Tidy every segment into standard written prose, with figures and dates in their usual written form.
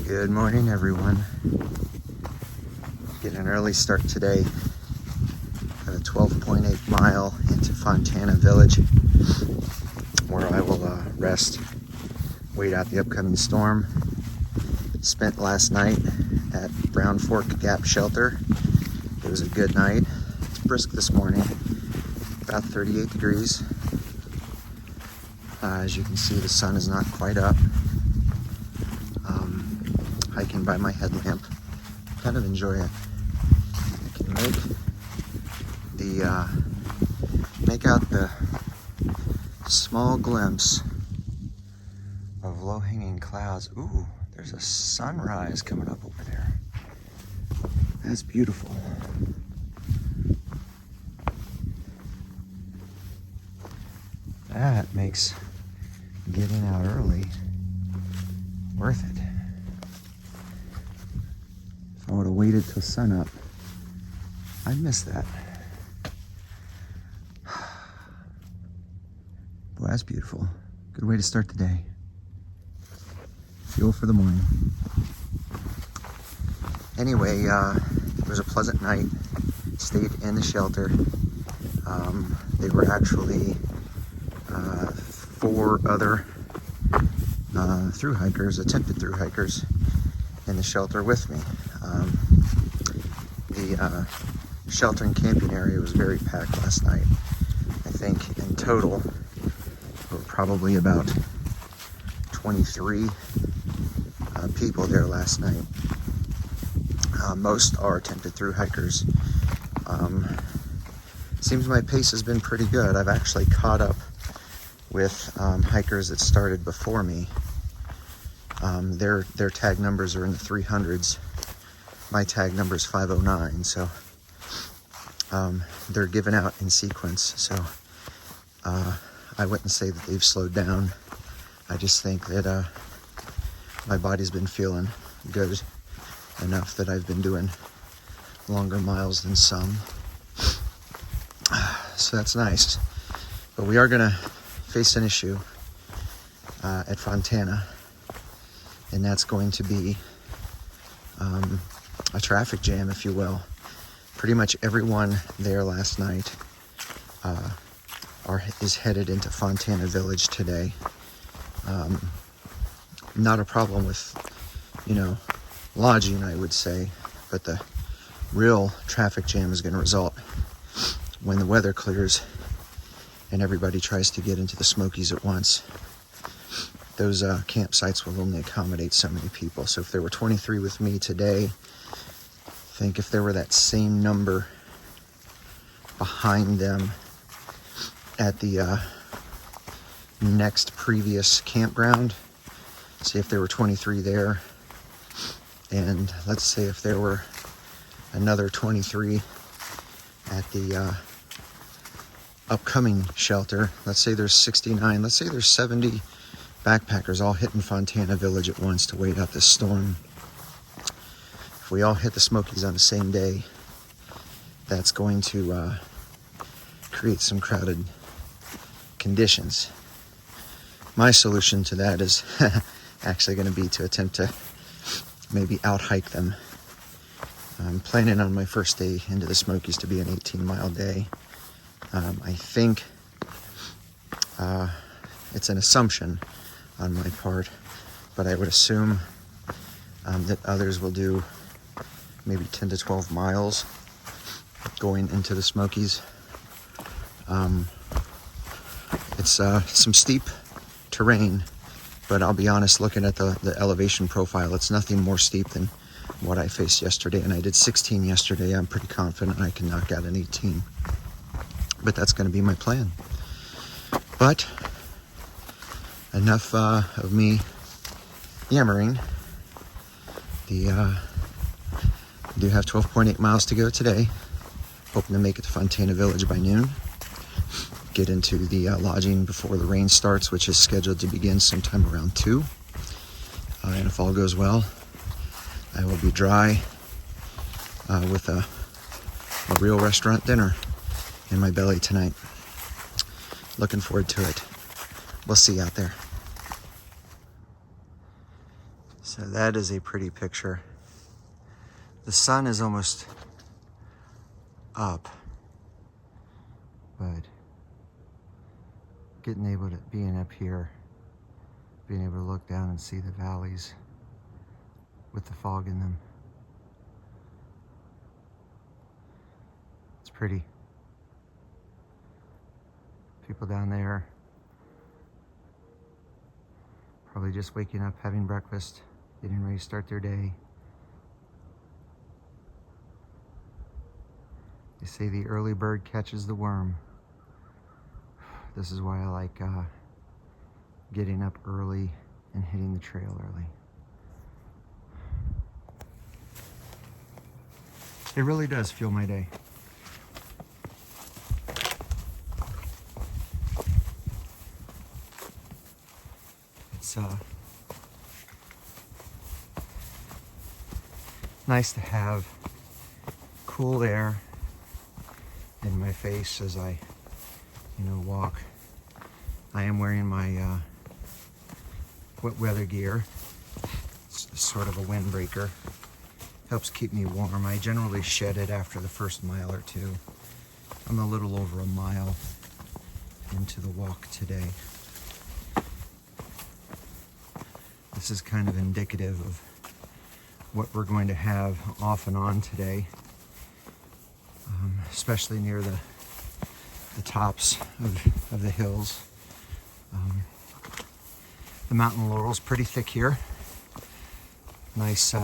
Good morning, everyone. Getting an early start today. Got a 12.8 mile into Fontana Village, where I will rest, wait out the upcoming storm. Spent last night at Brown Fork Gap Shelter. It was a good night. It's brisk this morning, about 38 degrees. As you can see, the sun is not quite up. Hiking by my headlamp, kind of enjoy it. I can make out the small glimpse of low-hanging clouds. Ooh, there's a sunrise coming up over there. That's beautiful. That makes getting out early worth it. If I would have waited till sunup, I'd miss that. Boy, that's beautiful. Good way to start the day. Fuel for the morning. Anyway, it was a pleasant night. Stayed in the shelter. They were actually 4 other thru-hikers, attempted thru-hikers, in the shelter with me. The shelter and camping area was very packed last night. I think in total there were probably about 23 people there last night. Most are attempted thru-hikers. Seems my pace has been pretty good. I've actually caught up with hikers that started before me. Their tag numbers are in the 300s. My tag number is 509, so they're given out in sequence. So I wouldn't say that they've slowed down. I just think that my body's been feeling good enough that I've been doing longer miles than some. So that's nice. But we are going to face an issue at Fontana, and that's going to be a traffic jam, if you will. Pretty much everyone there last night is headed into Fontana Village today. Not a problem with, lodging, I would say, but the real traffic jam is going to result when the weather clears and everybody tries to get into the Smokies at once. Those campsites will only accommodate so many people. So if there were 23 with me today, I think if there were that same number behind them at the next previous campground, say if there were 23 there, and let's say if there were another 23 at the upcoming shelter, let's say there's 69, let's say there's 70 backpackers all hitting Fontana Village at once to wait out this storm. If we all hit the Smokies on the same day, that's going to create some crowded conditions. My solution to that is actually going to be to attempt to maybe out-hike them. I'm planning on my first day into the Smokies to be an 18-mile day. I think it's an assumption on my part, but I would assume that others will do maybe 10 to 12 miles going into the Smokies. It's some steep terrain, but I'll be honest, looking at the elevation profile, it's nothing more steep than what I faced yesterday, and I did 16 yesterday. I'm pretty confident I can knock out an 18, but that's going to be my plan. But enough of me yammering. I do have 12.8 miles to go today. Hoping to make it to Fontana Village by noon. Get into the lodging before the rain starts, which is scheduled to begin sometime around 2. And if all goes well, I will be dry with a real restaurant dinner in my belly tonight. Looking forward to it. We'll see you out there. So that is a pretty picture. The sun is almost up, but being up here, being able to look down and see the valleys with the fog in them. It's pretty. People down there probably just waking up, having breakfast, getting ready to start their day. They say the early bird catches the worm. This is why I like getting up early and hitting the trail early. It really does fuel my day. It's nice to have cool air in my face as I, walk. I am wearing my wet weather gear. It's sort of a windbreaker. Helps keep me warm. I generally shed it after the first mile or two. I'm a little over a mile into the walk today. This is kind of indicative of what we're going to have off and on today, especially near the tops of the hills. The mountain laurel's pretty thick here. Nice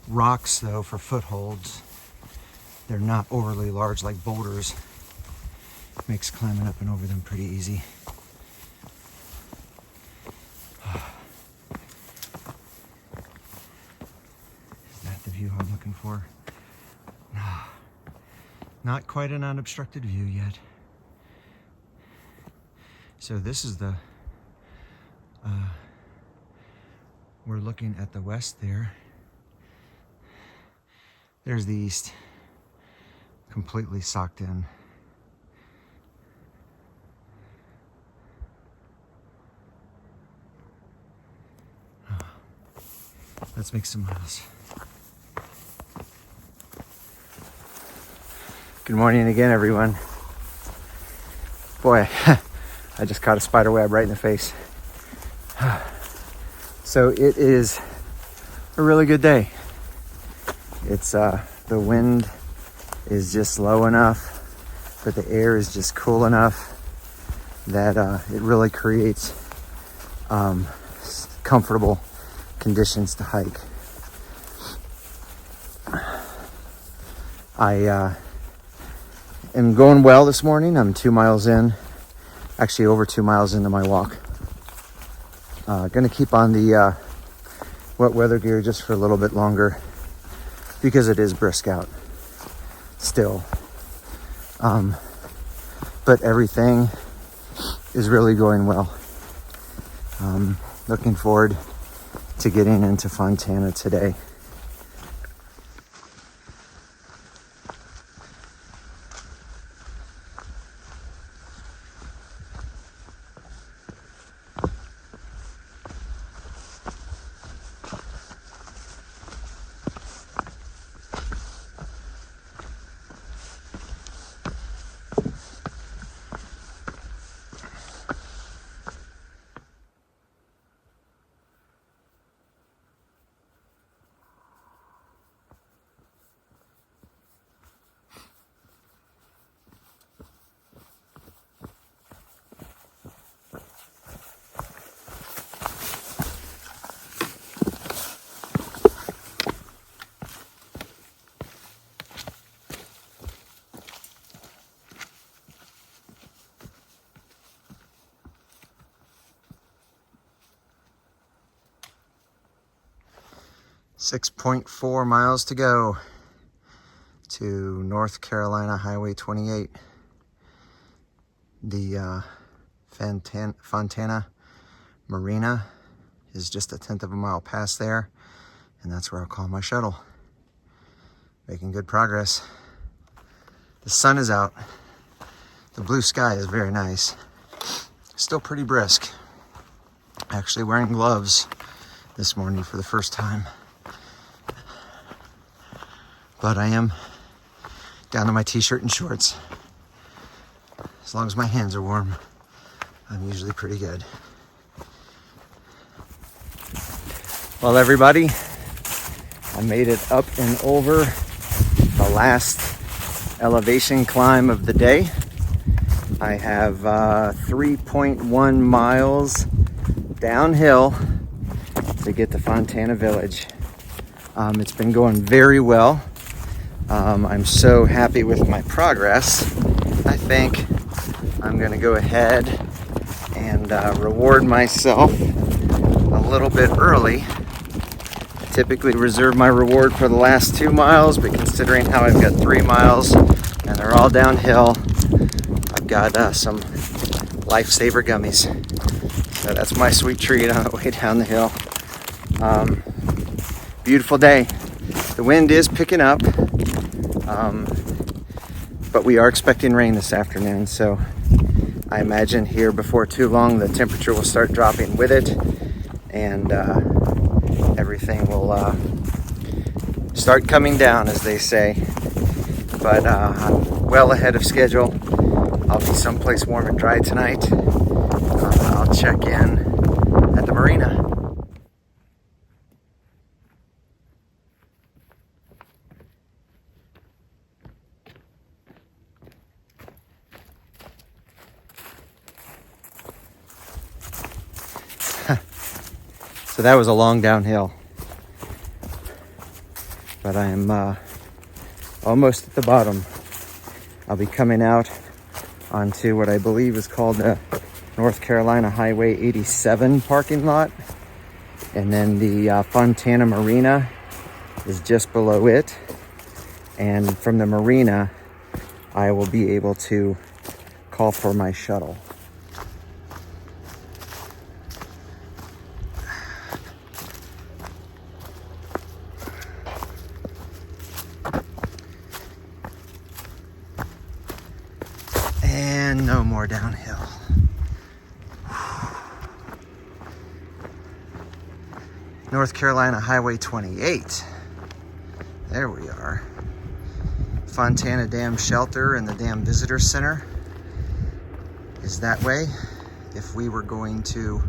rocks though for footholds. They're not overly large like boulders. Makes climbing up and over them pretty easy. Is that the view I'm looking for? Not quite an unobstructed view yet. So this is the, we're looking at the west there. There's the east, completely socked in. Let's make some miles. Good morning again, everyone. Boy, I just caught a spider web right in the face. So it is a really good day. It's the wind is just low enough, but the air is just cool enough that it really creates comfortable conditions to hike. I am going well this morning. I'm 2 miles in, actually over 2 miles into my walk. Gonna keep on the wet weather gear just for a little bit longer because it is brisk out still. But everything is really going well. Looking forward to getting into Fontana today. .4 miles to go to North Carolina Highway 28. The Fontana Marina is just 1/10 of a mile past there, and that's where I'll call my shuttle. Making good progress. The sun is out. The blue sky is very nice. Still pretty brisk. Actually wearing gloves this morning for the first time. But I am down to my t-shirt and shorts. As long as my hands are warm, I'm usually pretty good. Well, everybody, I made it up and over the last elevation climb of the day. I have 3.1 miles downhill to get to Fontana Village. It's been going very well. I'm so happy with my progress. I think I'm gonna go ahead and reward myself a little bit early. I typically reserve my reward for the last 2 miles, but considering how I've got 3 miles and they're all downhill, I've got some lifesaver gummies. So that's my sweet treat on the way down the hill. Beautiful day. The wind is picking up, but we are expecting rain this afternoon, so I imagine here before too long the temperature will start dropping with it, and everything will start coming down, as they say. But I'm well ahead of schedule. I'll be someplace warm and dry tonight. I'll check in at the marina. So that was a long downhill, but I am almost at the bottom. I'll be coming out onto what I believe is called the North Carolina Highway 87 parking lot, and then the Fontana Marina is just below it, and from the marina I will be able to call for my shuttle. And no more downhill. North Carolina Highway 28. There we are. Fontana Dam Shelter and the Dam Visitor Center is that way. If we were going to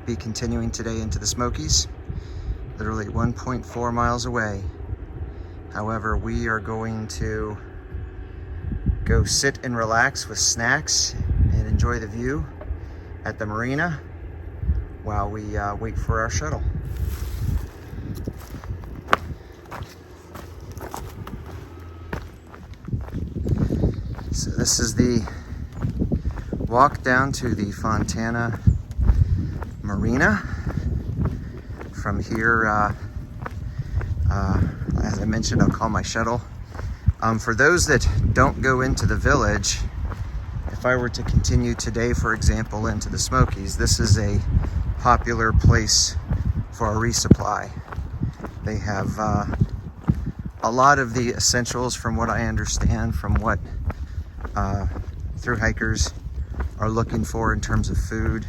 be continuing today into the Smokies, literally 1.4 miles away. However, we are going to go sit and relax with snacks and enjoy the view at the marina while we wait for our shuttle. So this is the walk down to the Fontana Marina. From here, as I mentioned, I'll call my shuttle. For those that don't go into the village, if I were to continue today, for example, into the Smokies, this is a popular place for a resupply. They have a lot of the essentials, from what I understand, from what thru-hikers are looking for in terms of food.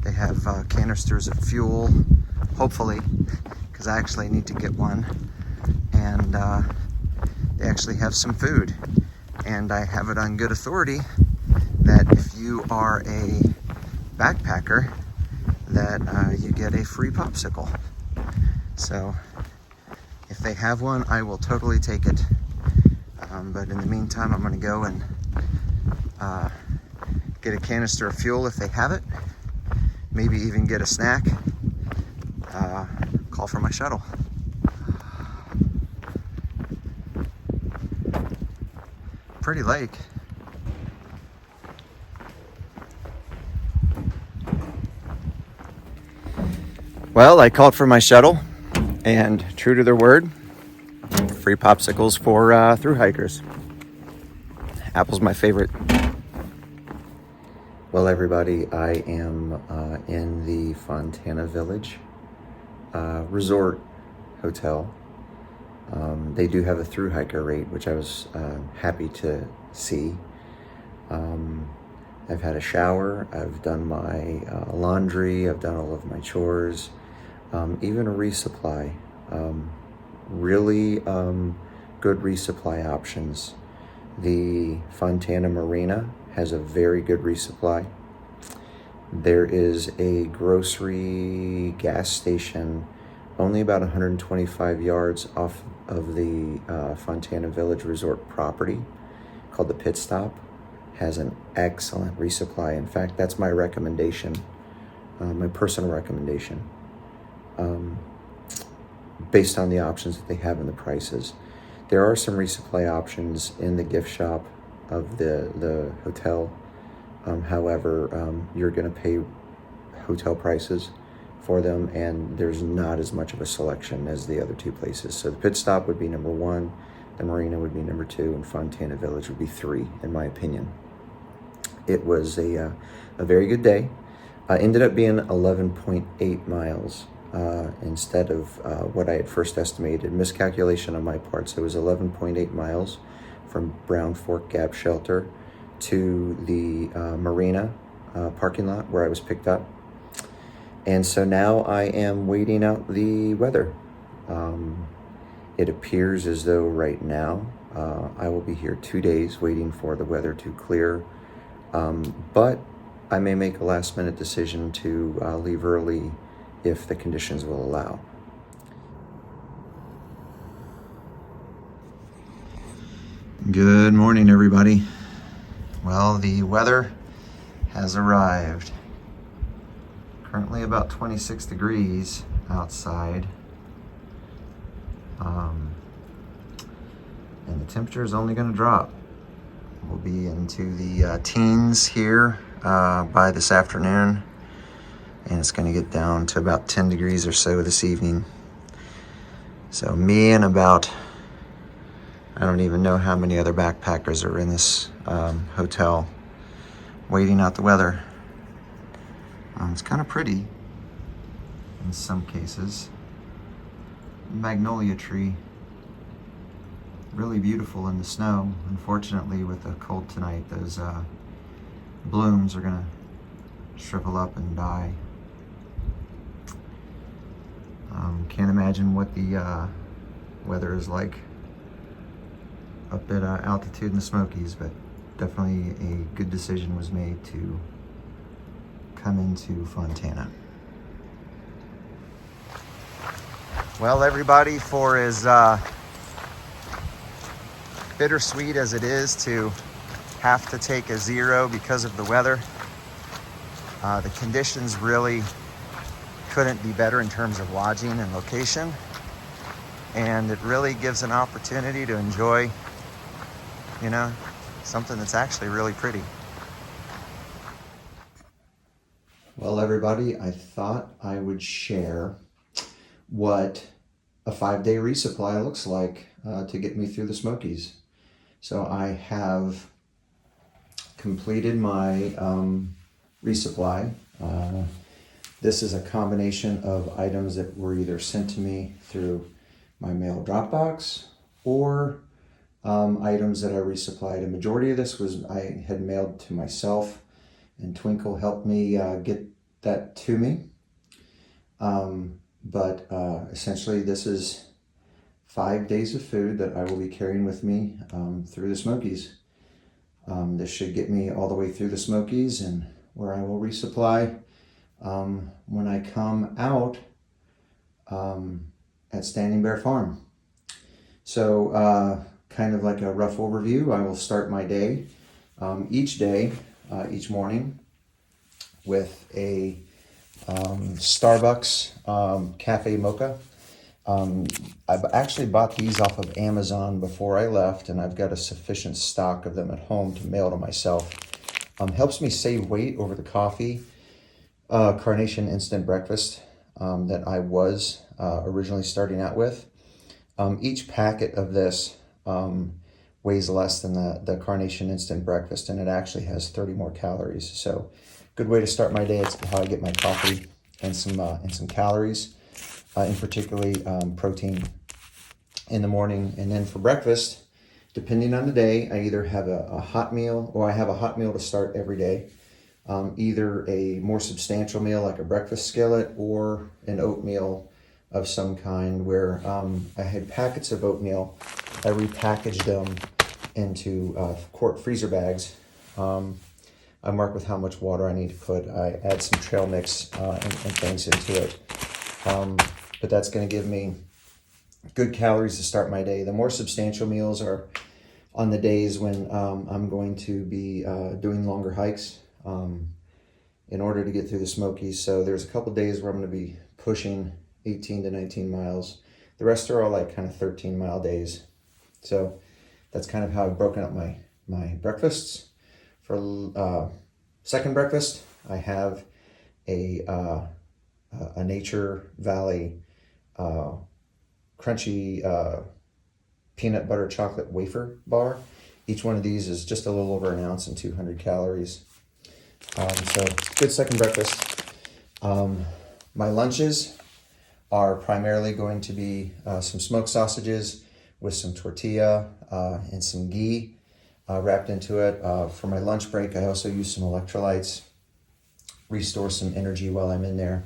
They have canisters of fuel, hopefully, because I actually need to get one. And they actually have some food, and I have it on good authority that if you are a backpacker, that you get a free popsicle. So if they have one, I will totally take it. But in the meantime, I'm going to go and get a canister of fuel if they have it, maybe even get a snack, call for my shuttle. Pretty lake. Well, I called for my shuttle, and true to their word, free popsicles for thru-hikers. Apple's my favorite. Well, everybody, I am in the Fontana Village resort hotel. They do have a thru-hiker rate, which I was happy to see. I've had a shower, I've done my laundry, I've done all of my chores, even a resupply. Really good resupply options. The Fontana Marina has a very good resupply. There is a grocery gas station only about 125 yards off of the Fontana Village Resort property called the Pit Stop. Has an excellent resupply. In fact, that's my recommendation, my personal recommendation, based on the options that they have and the prices. There are some resupply options in the gift shop of the hotel. However, you're going to pay hotel prices for them, and there's not as much of a selection as the other two places. So the Pit Stop would be number 1, the Marina would be number 2, and Fontana Village would be 3, in my opinion. It was a very good day. Ended up being 11.8 miles instead of what I had first estimated. Miscalculation on my part. So it was 11.8 miles from Brown Fork Gap Shelter to the Marina parking lot where I was picked up. And so now I am waiting out the weather. It appears as though right now I will be here 2 days waiting for the weather to clear. But I may make a last minute decision to leave early if the conditions will allow. Good morning, everybody. Well, the weather has arrived. Currently about 26 degrees outside. And the temperature is only going to drop. We'll be into the teens here by this afternoon, and it's going to get down to about 10 degrees or so this evening. So me and about, I don't even know how many other backpackers are in this hotel waiting out the weather. It's kind of pretty in some cases. Magnolia tree, really beautiful in the snow. Unfortunately, with the cold tonight, those blooms are gonna shrivel up and die. Can't imagine what the weather is like up at altitude in the Smokies, but definitely a good decision was made to come into Fontana. Well, everybody, for as bittersweet as it is to have to take a 0 because of the weather, the conditions really couldn't be better in terms of lodging and location, and it really gives an opportunity to enjoy, you know, something that's actually really pretty. Well, everybody, I thought I would share what a 5-day resupply looks like to get me through the Smokies. So I have completed my resupply. This is a combination of items that were either sent to me through my mail drop box or items that I resupplied. A majority of this was I had mailed to myself, and Twinkle helped me get that to me. But essentially this is 5 days of food that I will be carrying with me through the Smokies. This should get me all the way through the Smokies, and where I will resupply when I come out at Standing Bear Farm. So kind of like a rough overview, I will start my day each morning with a Starbucks cafe mocha. I've actually bought these off of Amazon before I left, and I've got a sufficient stock of them at home to mail to myself. Helps me save weight over the coffee Carnation Instant Breakfast that I was originally starting out with. Each packet of this weighs less than the Carnation Instant Breakfast, and it actually has 30 more calories. So good way to start my day. It's how I get my coffee and some calories, and particularly protein in the morning. And then for breakfast, depending on the day, I either have a hot meal, or I have a hot meal to start every day. Either a more substantial meal like a breakfast skillet, or an oatmeal of some kind, where I had packets of oatmeal. I repackaged them into quart freezer bags. I mark with how much water I need to put. I add some trail mix and things into it. But that's going to give me good calories to start my day. The more substantial meals are on the days when I'm going to be doing longer hikes in order to get through the Smokies. So there's a couple days where I'm going to be pushing 18 to 19 miles. The rest are all like kind of 13-mile days. So that's kind of how I've broken up my breakfasts. For second breakfast, I have a Nature Valley crunchy peanut butter chocolate wafer bar. Each one of these is just a little over an ounce and 200 calories. So good second breakfast. My lunches are primarily going to be some smoked sausages with some tortilla and some ghee wrapped into it. For my lunch break, I also use some electrolytes, restore some energy while I'm in there.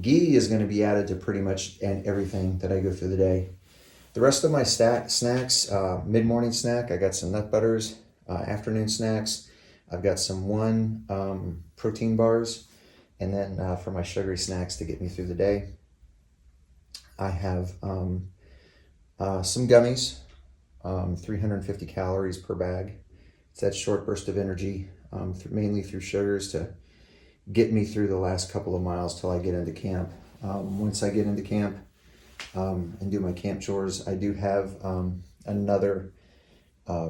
Ghee is going to be added to pretty much everything that I go through the day. The rest of my snacks, mid-morning snack, I got some nut butters. Afternoon snacks, I've got some protein bars. And then for my sugary snacks to get me through the day, I have some gummies, 350 calories per bag. It's that short burst of energy, mainly through sugars to get me through the last couple of miles till I get into camp. Once I get into camp and do my camp chores, I do have another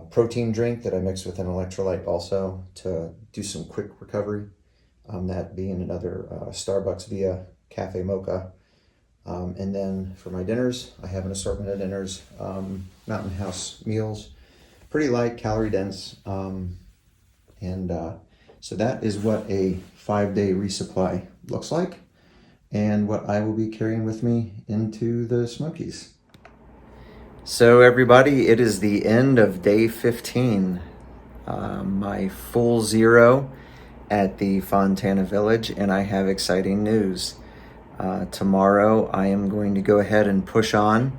protein drink that I mix with an electrolyte also to do some quick recovery. That being another Starbucks Via Cafe Mocha. And then for my dinners, I have an assortment of dinners, Mountain House meals, pretty light, calorie dense. So that is what a 5-day resupply looks like, and what I will be carrying with me into the Smokies. So everybody, it is the end of day 15, my full zero at the Fontana Village, and I have exciting news. Tomorrow I am going to go ahead and push on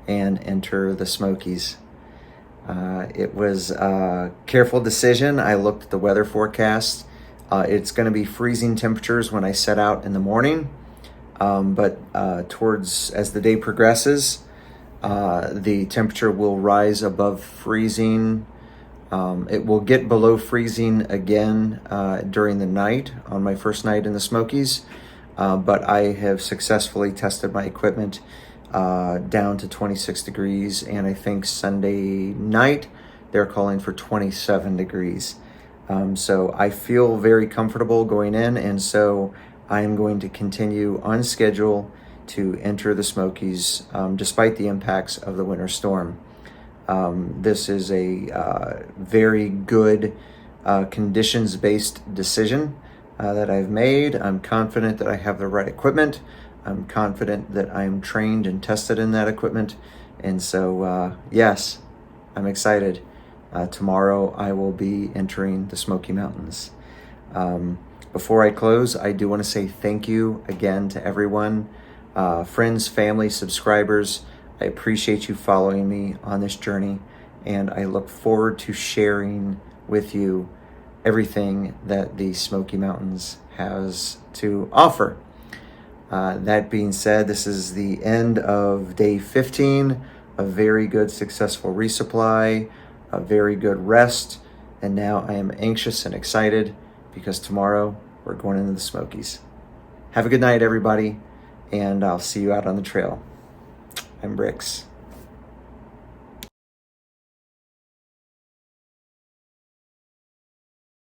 and enter the Smokies. It was a careful decision. I looked at the weather forecast. It's going to be freezing temperatures when I set out in the morning, but as the day progresses, the temperature will rise above freezing. It will get below freezing again during the night on my first night in the Smokies, but I have successfully tested my equipment down to 26 degrees, and I think Sunday night they're calling for 27 degrees. So I feel very comfortable going in, and so I am going to continue on schedule to enter the Smokies despite the impacts of the winter storm. This is a very good conditions-based decision that I've made. I'm confident that I have the right equipment. I'm confident that I'm trained and tested in that equipment. And so, yes, I'm excited. Tomorrow I will be entering the Smoky Mountains. Before I close, I do want to say thank you again to everyone, friends, family, subscribers. I appreciate you following me on this journey, and I look forward to sharing with you everything that the Smoky Mountains has to offer. That being said, this is the end of day 15, a very good successful resupply, a very good rest, and now I am anxious and excited because tomorrow we're going into the Smokies. Have a good night, everybody, and I'll see you out on the trail. I'm Bricks.